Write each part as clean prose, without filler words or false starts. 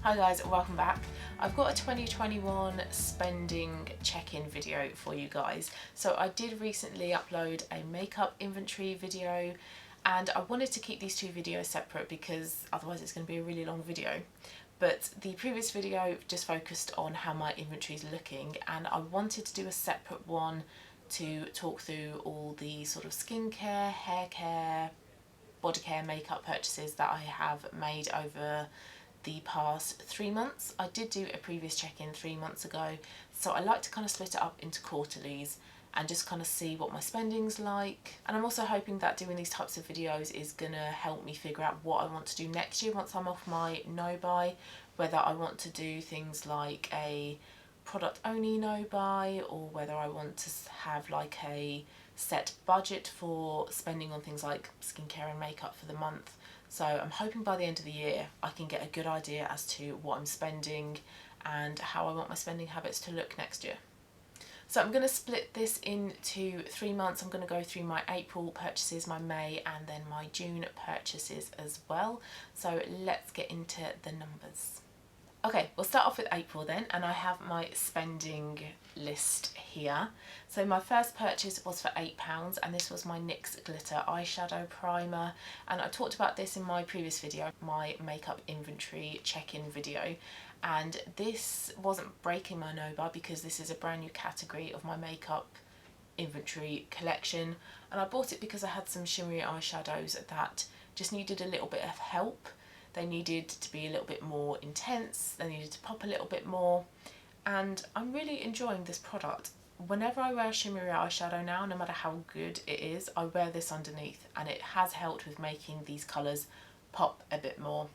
Hi guys, welcome back. I've got a 2021 spending check-in video for you guys. So I did recently upload a makeup inventory video and I wanted to keep these two videos separate because otherwise it's going to be a really long video. But the previous video just focused on how my inventory is looking, and I wanted to do a separate one to talk through all the sort of skincare, hair care, body care, makeup purchases that I have made over the past 3 months. I did do a previous check-in 3 months ago, so I like to kind of split it up into quarterlies and just kind of see what my spending's like. And I'm also hoping that doing these types of videos is going to help me figure out what I want to do next year once I'm off my no-buy, whether I want to do things like a product only no-buy or whether I want to have like a set budget for spending on things like skincare and makeup for the month. So I'm hoping by the end of the year I can get a good idea as to what I'm spending and how I want my spending habits to look next year. So I'm going to split this into 3 months. I'm going to go through my April purchases, my May and then my June purchases as well. So let's get into the numbers. Okay, we'll start off with April then, and I have my spending list here. So my first purchase was for £8 and this was my NYX Glitter Eyeshadow Primer, and I talked about this in my previous video, my makeup inventory check-in video, and this wasn't breaking my no-buy because this is a brand new category of my makeup inventory collection, and I bought it because I had some shimmery eyeshadows that just needed a little bit of help. They needed to be a little bit more intense, they needed to pop a little bit more, and I'm really enjoying this product. Whenever I wear shimmery eyeshadow now, no matter how good it is, I wear this underneath, and it has helped with making these colours pop a bit more.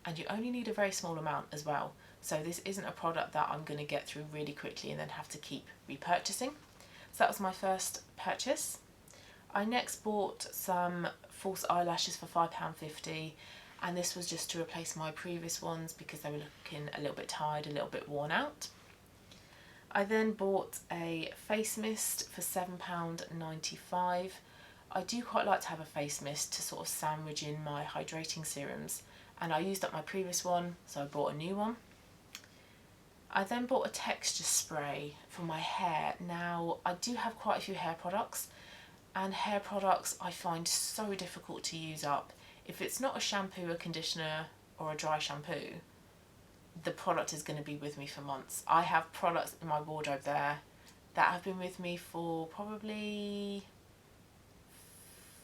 And you only need a very small amount as well, so this isn't a product that I'm going to get through really quickly and then have to keep repurchasing. So that was my first purchase. I next bought some false eyelashes for £5.50. And this was just to replace my previous ones because they were looking a little bit tired, a little bit worn out. I then bought a face mist for £7.95. I do quite like to have a face mist to sort of sandwich in my hydrating serums, and I used up my previous one, so I bought a new one. I then bought a texture spray for my hair. Now, I do have quite a few hair products, and hair products I find so difficult to use up. If it's not a shampoo, a conditioner or a dry shampoo, the product is going to be with me for months. I have products in my wardrobe there that have been with me for probably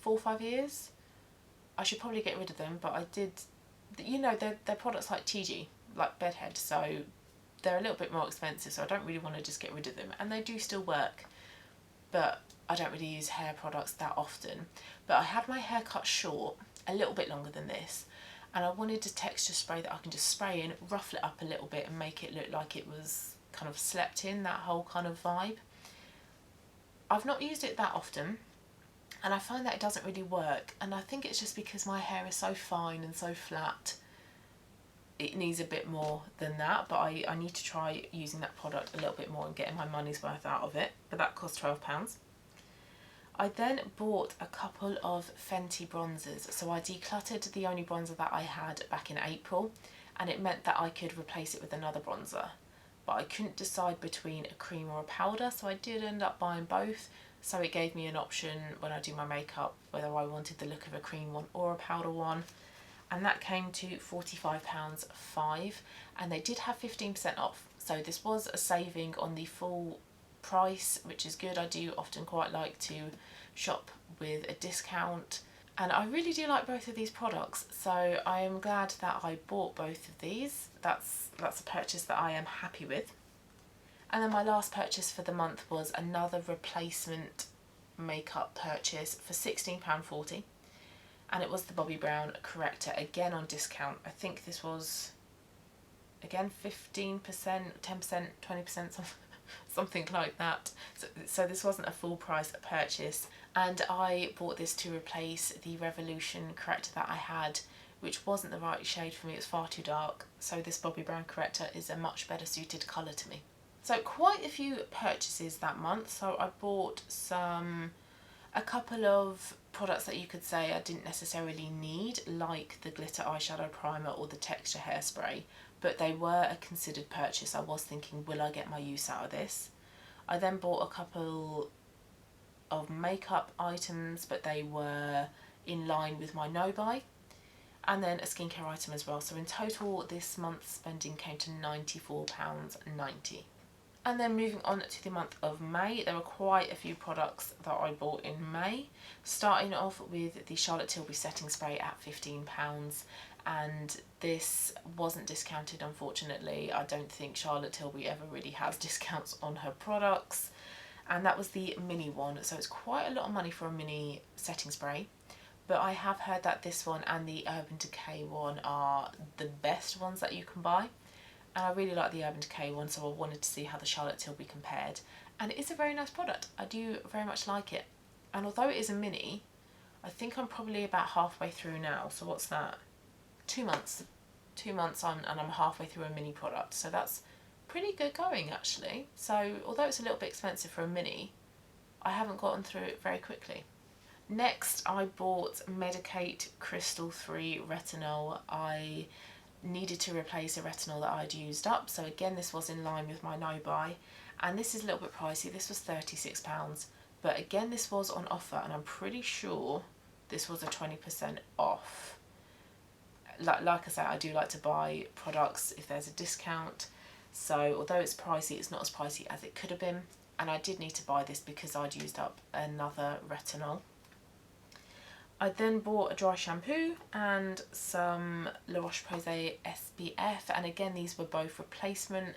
4 or 5 years. I should probably get rid of them, but I did, you know, they're products like TG, like Bedhead, so they're a little bit more expensive, so I don't really want to just get rid of them, and they do still work, but I don't really use hair products that often. But I had my hair cut short, a little bit longer than this, and I wanted a texture spray that I can just spray in, ruffle it up a little bit and make it look like it was kind of slept in, that whole kind of vibe. I've not used it that often and I find that it doesn't really work, and I think it's just because my hair is so fine and so flat. It needs a bit more than that, but I need to try using that product a little bit more and getting my money's worth out of it, but that cost £12. I then bought a couple of Fenty bronzers. So I decluttered the only bronzer that I had back in April, and it meant that I could replace it with another bronzer. But I couldn't decide between a cream or a powder, so I did end up buying both. So it gave me an option when I do my makeup whether I wanted the look of a cream one or a powder one. And that came to £45.5, and they did have 15% off. So this was a saving on the full price, which is good. I do often quite like to shop with a discount, and I really do like both of these products, so I am glad that I bought both of these. That's a purchase that I am happy with. And then my last purchase for the month was another replacement makeup purchase for £16.40, and it was the Bobbi Brown corrector, again on discount. I think this was again 15%, 10%, 20%, something like that. So this wasn't a full price purchase, and I bought this to replace the Revolution corrector that I had, which wasn't the right shade for me. It was far too dark, so this Bobbi Brown corrector is a much better suited colour to me. So quite a few purchases that month. So I bought some A couple of products that you could say I didn't necessarily need, like the glitter eyeshadow primer or the texture hairspray, but they were a considered purchase. I was thinking, will I get my use out of this? I then bought a couple of makeup items, but they were in line with my no buy, and then a skincare item as well. So in total this month's spending came to £94.90. And then moving on to the month of May, there were quite a few products that I bought in May. Starting off with the Charlotte Tilbury setting spray at £15, and this wasn't discounted, unfortunately. I don't think Charlotte Tilbury ever really has discounts on her products. And that was the mini one, so it's quite a lot of money for a mini setting spray. But I have heard that this one and the Urban Decay one are the best ones that you can buy. And I really like the Urban Decay one, so I wanted to see how the Charlotte Tilbury compared. And it is a very nice product. I do very much like it. And although it is a mini, I think I'm probably about halfway through now. So what's that? 2 months. 2 months on, and I'm halfway through a mini product. So that's pretty good going, actually. So although it's a little bit expensive for a mini, I haven't gotten through it very quickly. Next, I bought Medicate Crystal 3 Retinol. I needed to replace a retinol that I'd used up, so again this was in line with my no buy, and this is a little bit pricey. This was £36, but again this was on offer, and I'm pretty sure this was a 20% off. Like I said, I do like to buy products if there's a discount, so although it's pricey, it's not as pricey as it could have been, and I did need to buy this because I'd used up another retinol. I then bought a dry shampoo and some La Roche-Posay SPF, and again these were both replacement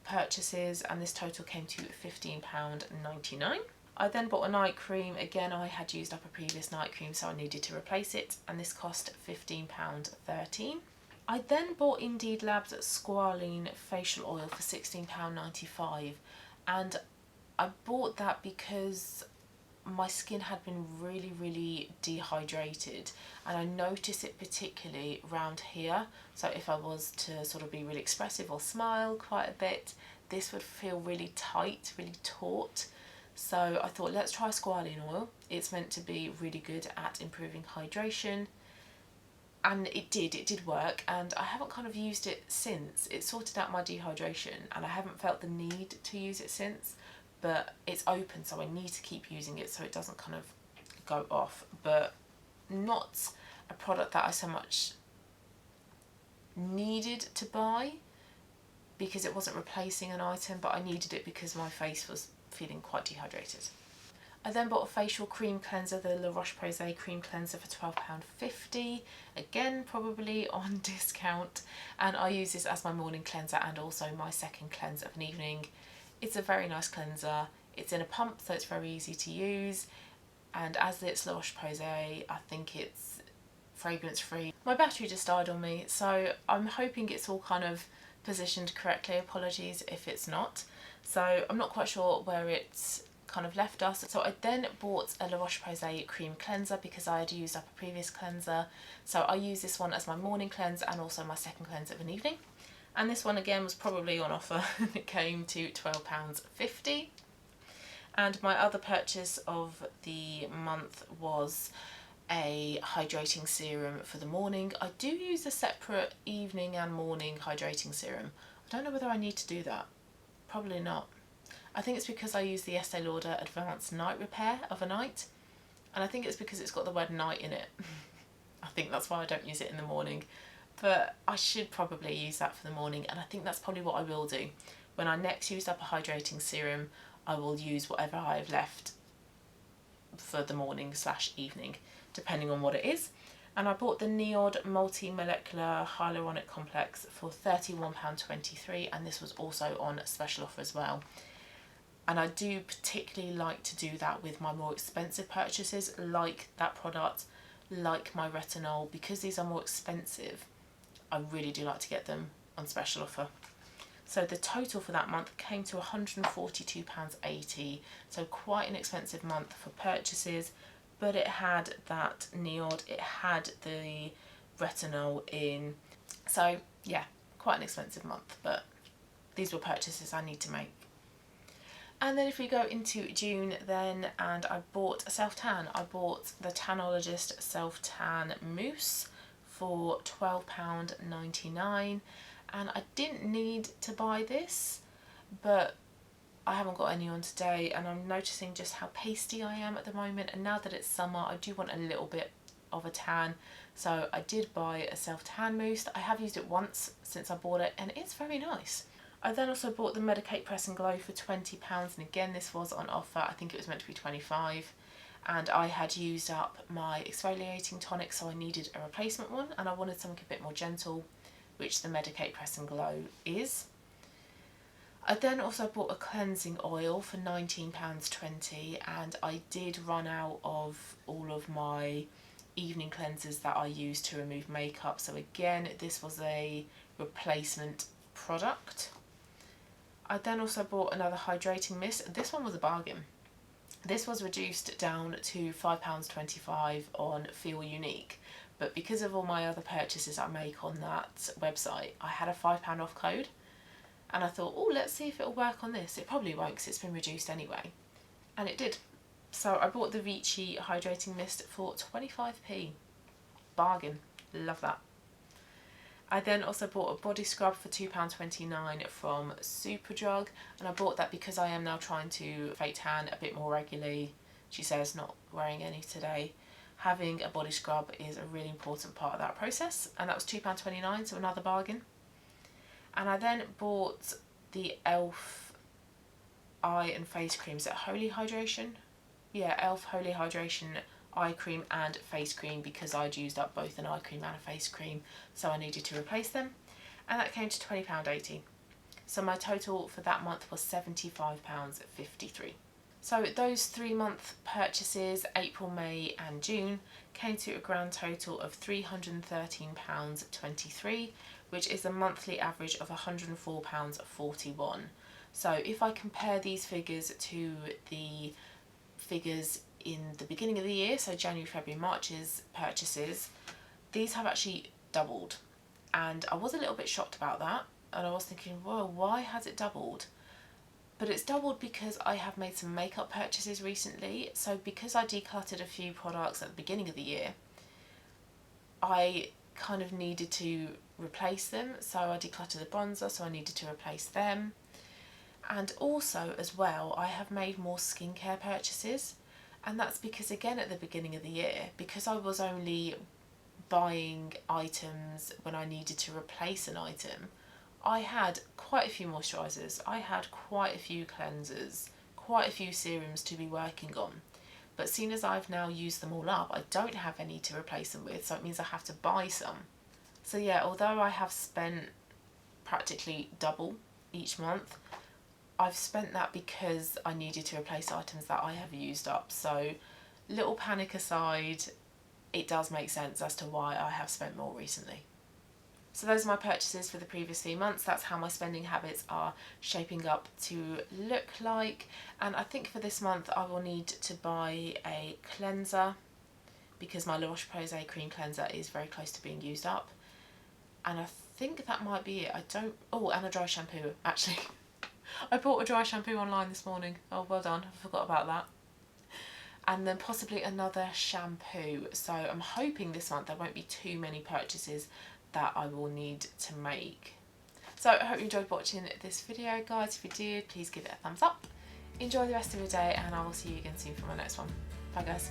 purchases, and this total came to £15.99. I then bought a night cream. Again, I had used up a previous night cream, so I needed to replace it, and this cost £15.13. I then bought Indeed Labs Squalene facial oil for £16.95, and I bought that because my skin had been really dehydrated, and I noticed it particularly around here. So if I was to sort of be really expressive or smile quite a bit, this would feel really tight, really taut. So I thought, let's try squalene oil. It's meant to be really good at improving hydration, and it did work, and I haven't kind of used it since. It sorted out my dehydration, and I haven't felt the need to use it since. But it's open, so I need to keep using it so it doesn't kind of go off. But not a product that I so much needed to buy because it wasn't replacing an item, but I needed it because my face was feeling quite dehydrated. I then bought a facial cream cleanser, the La Roche-Posay cream cleanser, for £12.50. Again, probably on discount, and I use this as my morning cleanser and also my second cleanse of an evening. It's a very nice cleanser. It's in a pump, so it's very easy to use. And as it's La Roche-Posay, I think it's fragrance free. My battery just died on me, so I'm hoping it's all kind of positioned correctly. Apologies if it's not. So I'm not quite sure where it's kind of left us. So I then bought a La Roche-Posay cream cleanser because I had used up a previous cleanser. So I use this one as my morning cleanse and also my second cleanse of an evening. And this one again was probably on offer. It came to £12.50. And my other purchase of the month was a hydrating serum for the morning. I do use a separate evening and morning hydrating serum. I don't know whether I need to do that. Probably not. I think it's because I use the Estee Lauder Advanced Night Repair overnight. And I think it's because it's got the word night in it. I think that's why I don't use it in the morning. But I should probably use that for the morning, and I think that's probably what I will do. When I next use up a hydrating serum, I will use whatever I have left for the morning / evening, depending on what it is. And I bought the Neod Multi-Molecular Hyaluronic Complex for £31.23, and this was also on special offer as well. And I do particularly like to do that with my more expensive purchases, like that product, like my retinol, because these are more expensive. I really do like to get them on special offer. So the total for that month came to £142.80, so quite an expensive month for purchases, but it had that Neod, it had the retinol in, so yeah, quite an expensive month, but these were purchases I need to make. And then if we go into June then, and I bought a self-tan. I bought the Tanologist Self-Tan Mousse for £12.99, and I didn't need to buy this, but I haven't got any on today, and I'm noticing just how pasty I am at the moment, and now that it's summer I do want a little bit of a tan, so I did buy a self-tan mousse. I have used it once since I bought it and it's very nice. I then also bought the Medicate Press and Glow for £20, and again this was on offer. I think it was meant to be 25, and I had used up my exfoliating tonic, so I needed a replacement one, and I wanted something a bit more gentle, which the Medicate Press and Glow is. I then also bought a cleansing oil for £19.20, and I did run out of all of my evening cleansers that I use to remove makeup, so again this was a replacement product. I then also bought another hydrating mist. This one was a bargain. This was reduced down to £5.25 on Feel Unique, but because of all my other purchases I make on that website, I had a £5 off code, and I thought, oh, let's see if it'll work on this. It probably won't because it's been reduced anyway, and it did. So I bought the Vichy hydrating mist for 25p. Bargain. Love that. I then also bought a body scrub for £2.29 from Superdrug, and I bought that because I am now trying to fake tan a bit more regularly. She says, not wearing any today. Having a body scrub is a really important part of that process, and that was £2.29, so another bargain. And I then bought the e.l.f. eye and face creams at Holy Hydration. Yeah, e.l.f. Holy Hydration eye cream and face cream, because I'd used up both an eye cream and a face cream, so I needed to replace them, and that came to £20.80. So my total for that month was £75.53. So those 3-month purchases, April, May and June, came to a grand total of £313.23, which is a monthly average of £104.41. So if I compare these figures to the figures in the beginning of the year, so January, February, March's purchases, these have actually doubled, and I was a little bit shocked about that, and I was thinking, whoa, why has it doubled? But it's doubled because I have made some makeup purchases recently. So because I decluttered a few products at the beginning of the year, I kind of needed to replace them. So I decluttered the bronzer, so I needed to replace them. And also as well, I have made more skincare purchases, and that's because, again, at the beginning of the year, because I was only buying items when I needed to replace an item, I had quite a few moisturisers, I had quite a few cleansers, quite a few serums to be working on. But seeing as I've now used them all up, I don't have any to replace them with, so it means I have to buy some. So yeah, although I have spent practically double each month, I've spent that because I needed to replace items that I have used up. So little panic aside, it does make sense as to why I have spent more recently. So those are my purchases for the previous 3 months. That's how my spending habits are shaping up to look like. And I think for this month I will need to buy a cleanser, because my La Roche-Posay cream cleanser is very close to being used up. And I think that might be it. Oh, and a dry shampoo, actually. I bought a dry shampoo online this morning. Oh, well done. I forgot about that. And then possibly another shampoo. So I'm hoping this month there won't be too many purchases that I will need to make. So I hope you enjoyed watching this video, guys. If you did, please give it a thumbs up. Enjoy the rest of your day, and I will see you again soon for my next one. Bye, guys.